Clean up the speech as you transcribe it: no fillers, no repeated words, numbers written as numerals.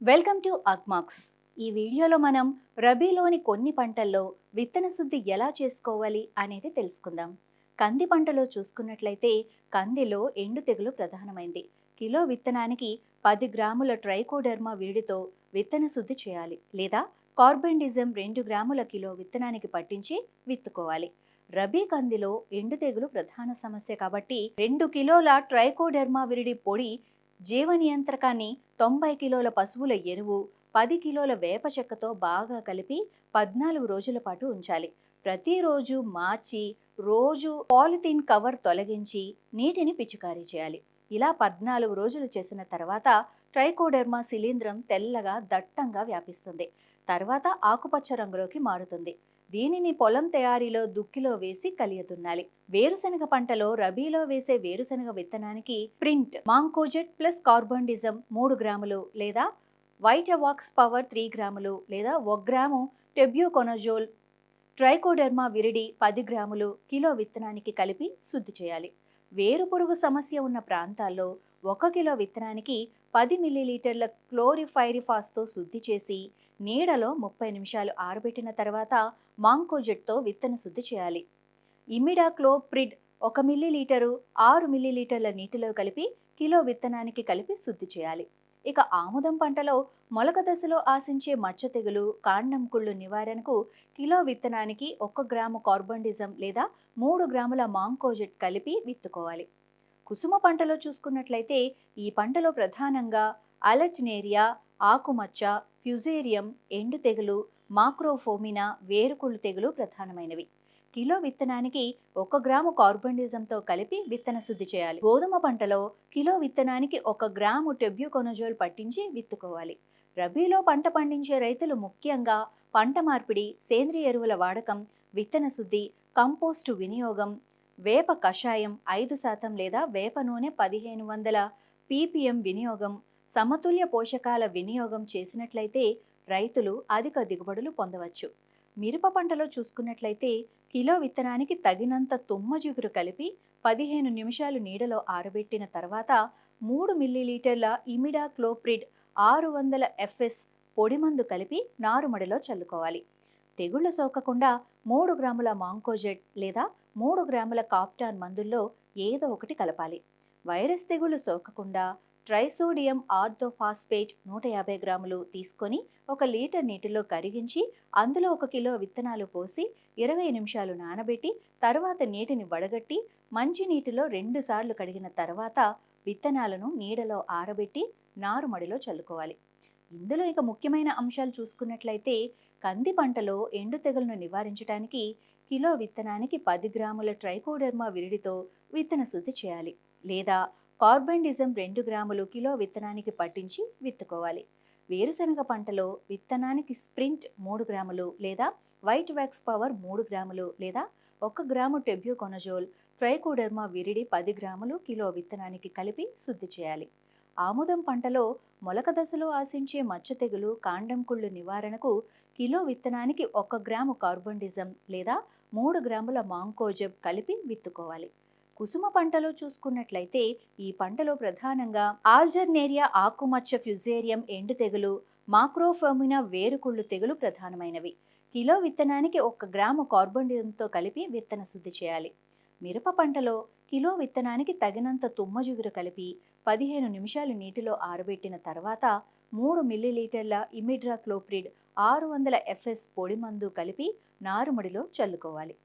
Welcome to Agmax. ఈ వీడియోలో మనం రబీలోని కొన్ని పంటల్లో విత్తన శుద్ధి ఎలా చేసుకోవాలి అనేది తెలుసుకుందాం. కంది పంటలో చూసుకున్నట్లయితే కందిలో ఎండు తెగులు ప్రధానమైంది. కిలో విత్తనానికి 10 గ్రాముల ట్రైకోడెర్మా విరిడితో విత్తన శుద్ధి చేయాలి, లేదా కార్బెండిజం 2 గ్రాముల కిలో విత్తనానికి పట్టించి విత్తుకోవాలి. రబీ కందిలో ఎండు తెగులు ప్రధాన సమస్య కాబట్టి 2 కిలోల ట్రైకోడెర్మా విరిడి పొడి, జీవ నియంత్రకాన్ని 90 కిలోల పశువుల ఎరువు, 10 కిలోల వేప చెక్కతో బాగా కలిపి 14 రోజుల పాటు ఉంచాలి. ప్రతిరోజు మార్చి రోజు పాలిథీన్ కవర్ తొలగించి నీటిని పిచికారీ చేయాలి. ఇలా 14 రోజులు చేసిన తర్వాత ట్రైకోడెర్మా శిలీంధ్రం తెల్లగా దట్టంగా వ్యాపిస్తుంది. తర్వాత ఆకుపచ్చ రంగులోకి మారుతుంది. దీనిని పొలం తయారీలో దుక్కిలో వేసి కలియదున్నాలి. వేరుశనగ పంటలో రబీలో వేసే వేరుశనగ విత్తనానికి ప్రింట్ మాంకోజెట్ ప్లస్ కార్బన్డిజం 3 గ్రాములు, లేదా వైటవాక్స్ పవర్ 3 గ్రాములు, లేదా 1 గ్రాము టెబ్యూకొనజోల్ ట్రైకోడెర్మా విరిడి 10 గ్రాములు కిలో విత్తనానికి కలిపి శుద్ధి చేయాలి. వేరుపురుగు సమస్య ఉన్న ప్రాంతాల్లో 1 కిలో విత్తనానికి 10 మిల్లీలీటర్ల క్లోరిఫైరిఫాస్తో శుద్ధి చేసి నీడలో 30 నిమిషాలు ఆరబెట్టిన తర్వాత మాంకోజెట్తో విత్తన శుద్ధి చేయాలి. ఇమిడాక్లోప్రిడ్ 1 మిల్లీలీటరు 6 మిల్లీలీటర్ల నీటిలో కలిపి కిలో విత్తనానికి కలిపి శుద్ధి చేయాలి. ఇక ఆముదం పంటలో మొలక దశలో ఆశించే మచ్చ తెగులు, కాండం కుళ్ళు నివారణకు కిలో విత్తనానికి 1 గ్రాము కార్బండిజం లేదా 3 గ్రాముల మాంకోజెట్ కలిపి విత్తుకోవాలి. కుసుమ పంటలో చూసుకున్నట్లయితే ఈ పంటలో ప్రధానంగా అలర్జినేరియా, ఆకుమచ్చ, ఫ్యుజేరియం, ఎండు తెగులు, మాక్రోఫోమినా, వేరుకుళ్ళు తెగులు ప్రధానమైనవి. కిలో విత్తనానికి 1 గ్రాము కార్బండిజంతో కలిపి విత్తన శుద్ధి చేయాలి. గోధుమ పంటలో కిలో విత్తనానికి 1 గ్రాము టెబ్యూకొనజోల్ పట్టించి విత్తుకోవాలి. రబీలో పంట పండించే రైతులు ముఖ్యంగా పంట మార్పిడి, సేంద్రియ ఎరువుల వాడకం, విత్తన శుద్ధి, కంపోస్టు వినియోగం, వేప కషాయం 5% లేదా వేప నూనె 1500 ppm వినియోగం, సమతుల్య పోషకాల వినియోగం చేసినట్లయితే రైతులు అధిక దిగుబడులు పొందవచ్చు. మిరప పంటలో చూసుకున్నట్లయితే కిలో విత్తనానికి తగినంత తుమ్మ జిగురు కలిపి 15 నిమిషాలు నీడలో ఆరబెట్టిన తర్వాత 3 మిల్లీలీటర్ల ఇమిడాక్లోప్రిడ్ 600 FS పొడిమందు కలిపి నారుమడిలో చల్లుకోవాలి. తెగుళ్లు సోకకుండా 3 గ్రాముల మాంకోజెట్ లేదా 3 గ్రాముల కాప్టాన్ మందుల్లో ఏదో ఒకటి కలపాలి. వైరస్ తెగుళ్లు సోకకుండా ట్రైసోడియం ఆర్థోఫాస్ఫేట్ 150 గ్రాములు తీసుకొని 1 లీటర్ నీటిలో కరిగించి అందులో 1 కిలో విత్తనాలు పోసి 20 నిమిషాలు నానబెట్టి తర్వాత నీటిని వడగట్టి మంచి నీటిలో 2 సార్లు కడిగిన తర్వాత విత్తనాలను నీడలో ఆరబెట్టి నారుమడిలో చల్లుకోవాలి. ఇందులో ఇక ముఖ్యమైన అంశాలు చూసుకున్నట్లయితే కంది పంటలో ఎండు తెగులను నివారించడానికి కిలో విత్తనానికి 10 గ్రాముల ట్రైకోడెర్మా విరిడితో విత్తన శుద్ధి చేయాలి, లేదా కార్బెండిజం 2 గ్రాములు కిలో విత్తనానికి పట్టించి విత్తుకోవాలి. వేరుశనగ పంటలో విత్తనానికి స్ప్రింట్ 3 గ్రాములు, లేదా వైట్ వ్యాక్స్ పవర్ 3 గ్రాములు, లేదా 1 గ్రాము టెబ్యూకొనజోల్ ట్రైకోడెర్మా విరిడి 10 గ్రాములు కిలో విత్తనానికి కలిపి శుద్ధి చేయాలి. ఆముదం పంటలో మొలక దశలో ఆశించే మచ్చ తెగులు, కాండం కుళ్ళు నివారణకు కిలో విత్తనానికి 1 గ్రాము కార్బండిజం లేదా 3 గ్రాముల మాంకోజెబ్ కలిపి విత్తుకోవాలి. కుసుమ పంటలో చూసుకున్నట్లయితే ఈ పంటలో ప్రధానంగా ఆల్జర్నేరియా, ఆకుమచ్చ, ఫ్యుజేరియం, ఎండు తెగులు, మాక్రోఫోమినా, వేరుకుళ్ళు తెగులు ప్రధానమైనవి. కిలో విత్తనానికి 1 గ్రాము కార్బండిజంతో కలిపి విత్తన శుద్ధి చేయాలి. మిరప పంటలో కిలో విత్తనానికి తగినంత తుమ్మ జిగురు కలిపి 15 నిమిషాలు నీటిలో ఆరబెట్టిన తర్వాత 3 మిల్లీలీటర్ల ఇమిడాక్లోప్రిడ్ 600 FS పొడి మందు కలిపి నారుమడిలో చల్లుకోవాలి.